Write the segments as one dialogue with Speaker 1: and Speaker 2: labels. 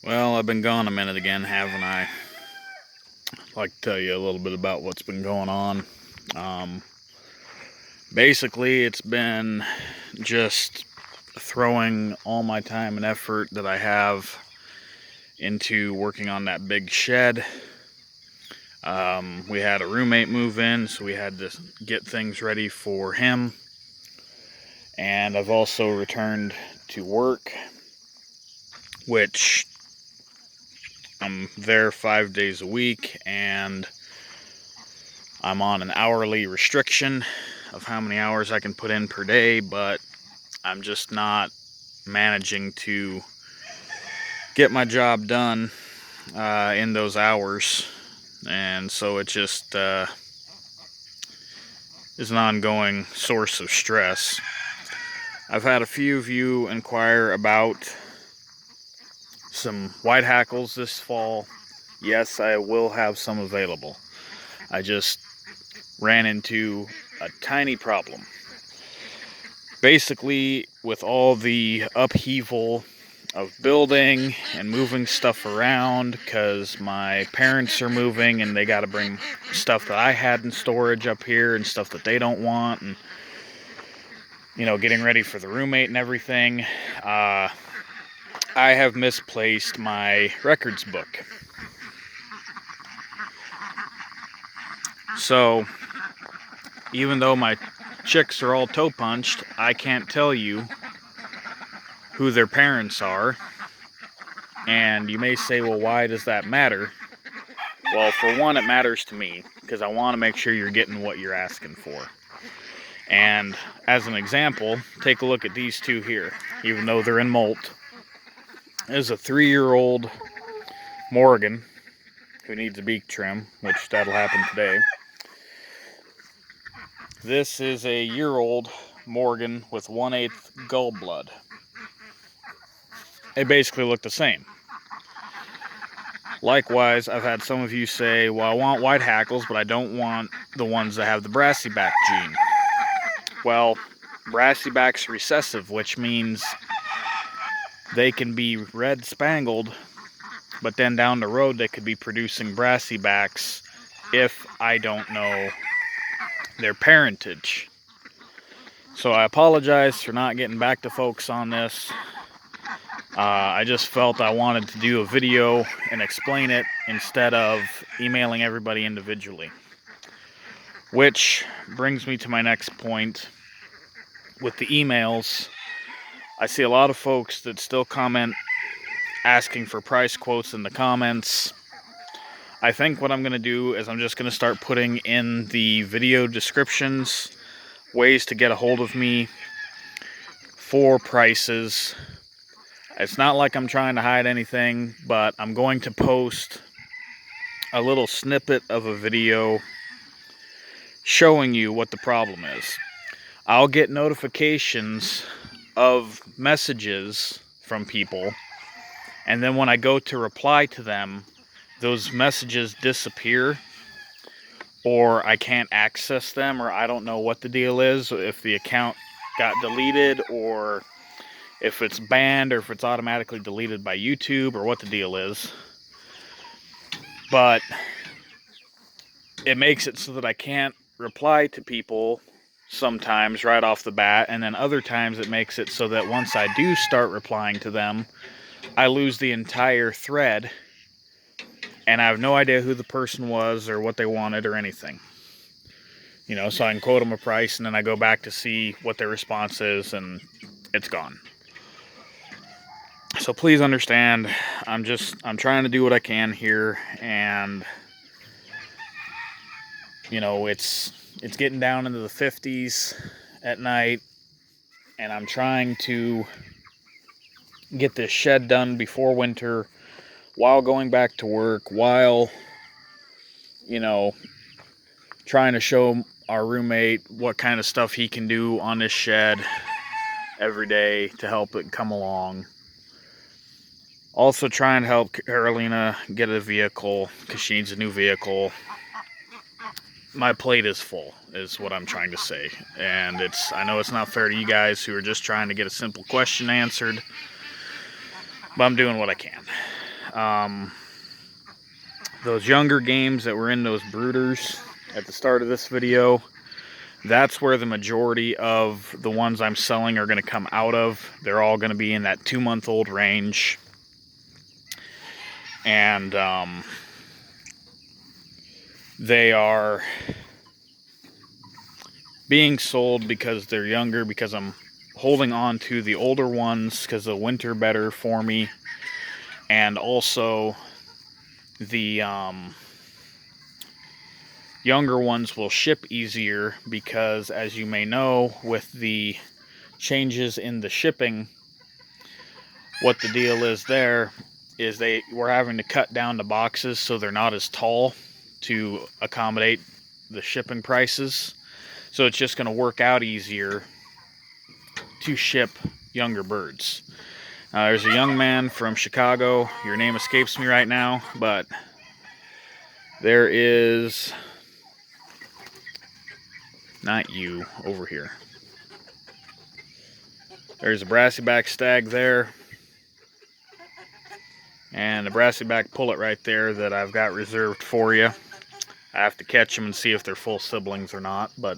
Speaker 1: Well, I've been gone a minute again, haven't I? I'd like to tell you a little bit about what's been going on. Um, Basically, it's been just throwing all my time and effort that I have into working on that big shed. We had a roommate move in, so we had to get things ready for him. And I've also returned to work, which I'm there 5 days a week, and I'm on an hourly restriction of how many hours I can put in per day, but I'm just not managing to get my job done in those hours. And so it just is an ongoing source of stress. I've had a few of you inquire about some white hackles this fall. Yes, I will have some available. I just ran into a tiny problem. Basically, with all the upheaval of building and moving stuff around, because my parents are moving and they got to bring stuff that I had in storage up here and stuff that they don't want, and getting ready for the roommate and everything, I have misplaced my records book. So even though my chicks are all toe punched, I can't tell you who their parents are. And you may say, well, why does that matter? Well, for one, it matters to me because I want to make sure you're getting what you're asking for. And as an example, take a look at these two here. Even though they're in molt, there's a 3-year-old Morgan who needs a beak trim, which that'll happen today. This is a year-old Morgan with 1/8 gull blood. They basically look the same. Likewise, I've had some of you say, well, I want white hackles, but I don't want the ones that have the brassy back gene. Well, brassy back's recessive, which means they can be red spangled, but then down the road they could be producing brassy backs if I don't know their parentage. So I apologize for not getting back to folks on this. I just felt I wanted to do a video and explain it instead of emailing everybody individually. Which brings me to my next point. With the emails, I see a lot of folks that still comment asking for price quotes in the comments. I think what I'm going to do is I'm just going to start putting in the video descriptions ways to get a hold of me for prices. It's not like I'm trying to hide anything, but I'm going to post a little snippet of a video showing you what the problem is. I'll get notifications of messages from people, and then when I go to reply to them, those messages disappear, or I can't access them, or I don't know what the deal is, if the account got deleted, or if it's banned, or if it's automatically deleted by YouTube, or what the deal is. But it makes it so that I can't reply to people sometimes right off the bat, and then other times it makes it so that once I do start replying to them, I lose the entire thread, and I have no idea who the person was or what they wanted or anything. So I can quote them a price, and then I go back to see what their response is, and it's gone. So please understand, I'm trying to do what I can here, and it's getting down into the 50s at night, and I'm trying to get this shed done before winter while going back to work, while trying to show our roommate what kind of stuff he can do on this shed every day to help it come along. Also trying to help Carolina get a vehicle because she needs a new vehicle. My plate is full, is what I'm trying to say. And I know it's not fair to you guys who are just trying to get a simple question answered, but I'm doing what I can. those younger games that were in those brooders at the start of this video, that's where the majority of the ones I'm selling are going to come out of. They're all going to be in that 2-month-old range. And they are being sold because they're younger, because I'm holding on to the older ones because they'll winter better for me. And also the younger ones will ship easier because, as you may know, with the changes in the shipping, what the deal is there is we're having to cut down the boxes so they're not as tall to accommodate the shipping prices. So it's just going to work out easier to ship younger birds. There's a young man from Chicago. Your name escapes me right now, but there is, not you, over here. There's a brassyback stag there, and a brassyback pullet right there that I've got reserved for you. I have to catch them and see if they're full siblings or not, but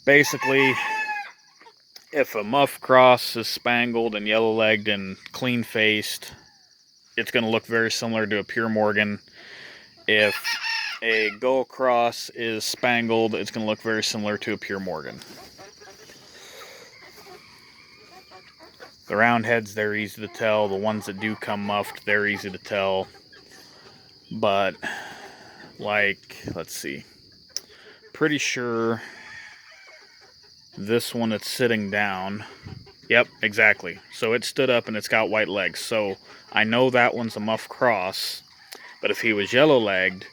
Speaker 1: basically, if a muff cross is spangled and yellow-legged and clean-faced, it's going to look very similar to a pure Morgan. If a gull cross is spangled, it's going to look very similar to a pure Morgan. The round heads, they're easy to tell. The ones that do come muffed, they're easy to tell. But, like, let's see. Pretty sure this one that's sitting down, yep, exactly. So it stood up and it's got white legs. So I know that one's a muff cross, but if he was yellow-legged,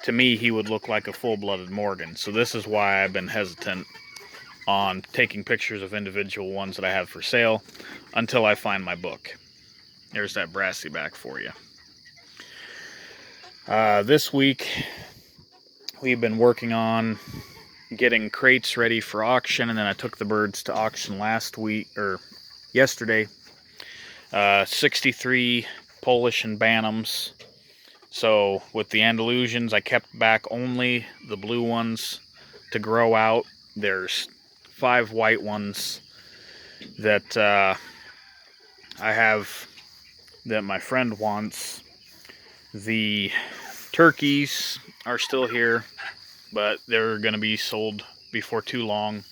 Speaker 1: to me he would look like a full-blooded Morgan. So this is why I've been hesitant on taking pictures of individual ones that I have for sale until I find my book. There's that brassyback for you. This week we've been working on getting crates ready for auction, and then I took the birds to auction yesterday. 63 Polish and Bantams. So with the Andalusians, I kept back only the blue ones to grow out. There's 5 white ones that I have that my friend wants. The turkeys are still here, but they're going to be sold before too long.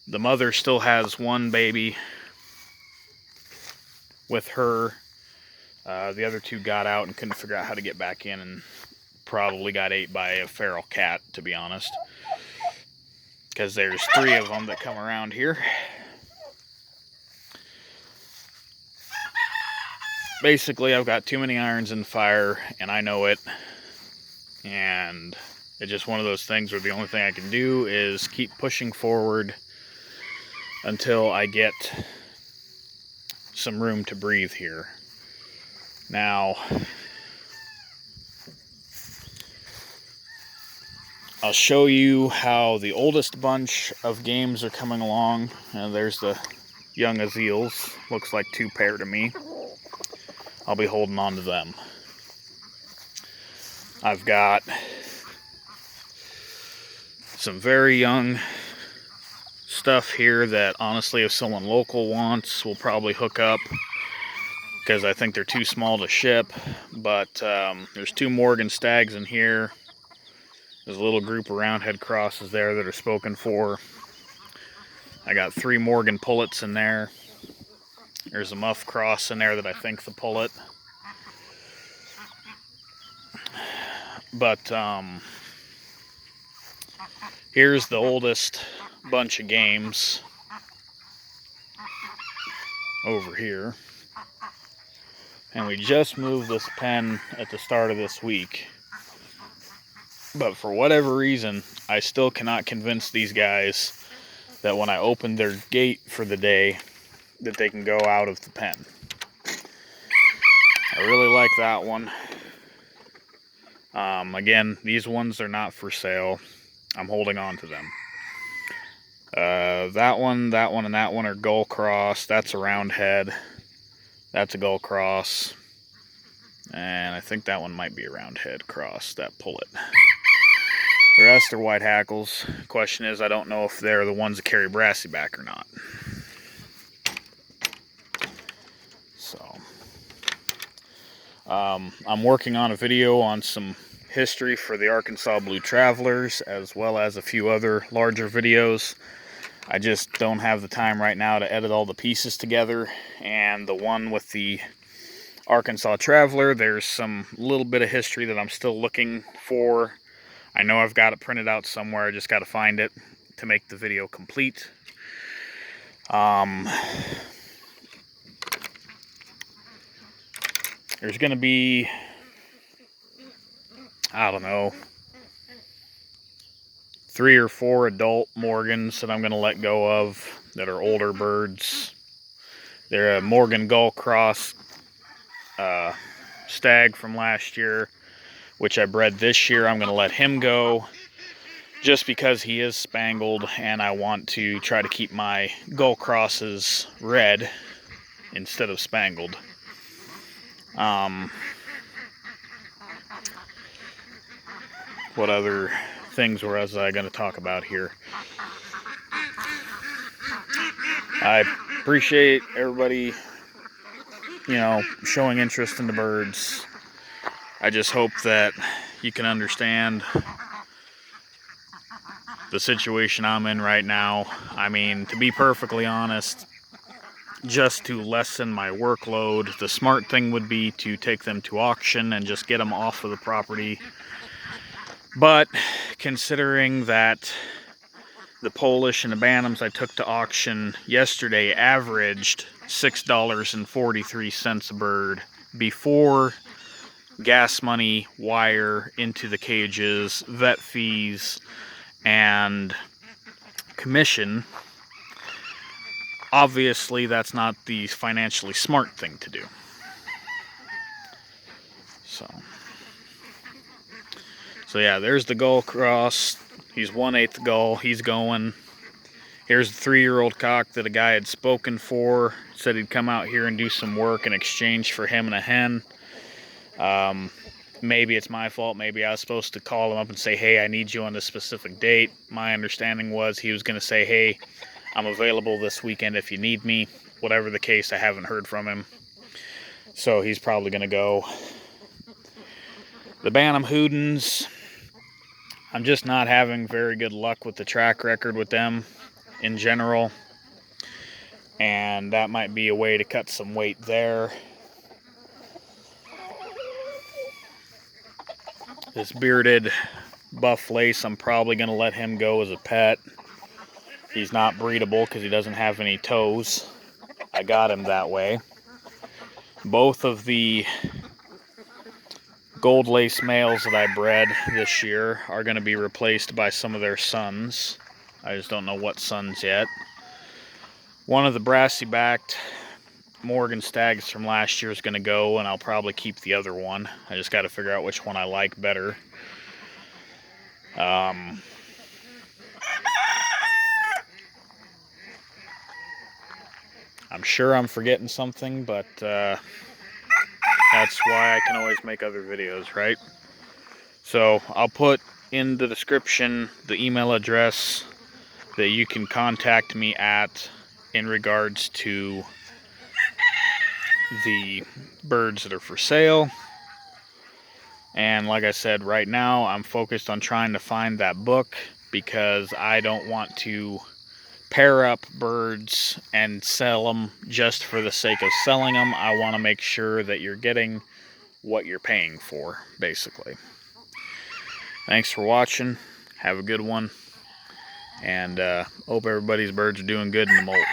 Speaker 1: The mother still has one baby with her. The other 2 got out and couldn't figure out how to get back in, and probably got ate by a feral cat, to be honest. Because there's 3 of them that come around here. Basically, I've got too many irons in the fire, and I know it. And it's just one of those things where the only thing I can do is keep pushing forward until I get some room to breathe here. Now, I'll show you how the oldest bunch of games are coming along. There's the young Azeals. Looks like 2 pair to me. I'll be holding on to them. I've got some very young stuff here that, honestly, if someone local wants, we'll probably hook up, because I think they're too small to ship. But there's 2 Morgan stags in here. There's a little group of roundhead crosses there that are spoken for. I got 3 Morgan pullets in there. There's a muff cross in there that I think's the pullet. But here's the oldest bunch of games over here. And we just moved this pen at the start of this week. But for whatever reason, I still cannot convince these guys that when I open their gate for the day, that they can go out of the pen. I really like that one. Again, these ones are not for sale. I'm holding on to them. That one, and that one are gull cross. That's a round head. That's a gull cross. And I think that one might be a round head cross, that pullet. The rest are white hackles. Question is, I don't know if they're the ones that carry brassy back or not. So, I'm working on a video on some history for the Arkansas Blue Travelers, as well as a few other larger videos. I just don't have the time right now to edit all the pieces together, and the one with the Arkansas Traveler, there's some little bit of history that I'm still looking for. I know I've got it printed out somewhere, I just got to find it to make the video complete. There's going to be, I don't know, 3 or 4 adult Morgans that I'm going to let go of that are older birds. They're a Morgan Gull Cross stag from last year, which I bred this year. I'm going to let him go just because he is spangled, and I want to try to keep my Gull Crosses red instead of spangled. What other things was I going to talk about here? I appreciate everybody, showing interest in the birds. I just hope that you can understand the situation I'm in right now. I mean, to be perfectly honest, just to lessen my workload, the smart thing would be to take them to auction and just get them off of the property. But considering that the Polish and the Bantams I took to auction yesterday averaged $6.43 a bird before gas money, wire into the cages, vet fees, and commission, obviously that's not the financially smart thing to do. So yeah, there's the Gull Cross. He's 1/8 gull. He's going. Here's the 3-year-old cock that a guy had spoken for. Said he'd come out here and do some work in exchange for him and a hen. Maybe it's my fault. Maybe I was supposed to call him up and say, hey, I need you on this specific date. My understanding was he was going to say, hey, I'm available this weekend if you need me. Whatever the case, I haven't heard from him. So he's probably going to go. The Bantam Houdins, I'm just not having very good luck with the track record with them in general. And that might be a way to cut some weight there. This bearded buff lace, I'm probably going to let him go as a pet. He's not breedable because he doesn't have any toes. I got him that way. Both of the gold lace males that I bred this year are going to be replaced by some of their sons. I just don't know what sons yet. One of the brassy-backed Morgan stags from last year is going to go, and I'll probably keep the other one. I just got to figure out which one I like better. I'm sure I'm forgetting something, but that's why I can always make other videos, right? So I'll put in the description the email address that you can contact me at in regards to the birds that are for sale. And like I said, right now I'm focused on trying to find that book because I don't want to pair up birds and sell them just for the sake of selling them. I want to make sure that you're getting what you're paying for, basically. Thanks for watching. Have a good one. And hope everybody's birds are doing good in the molt.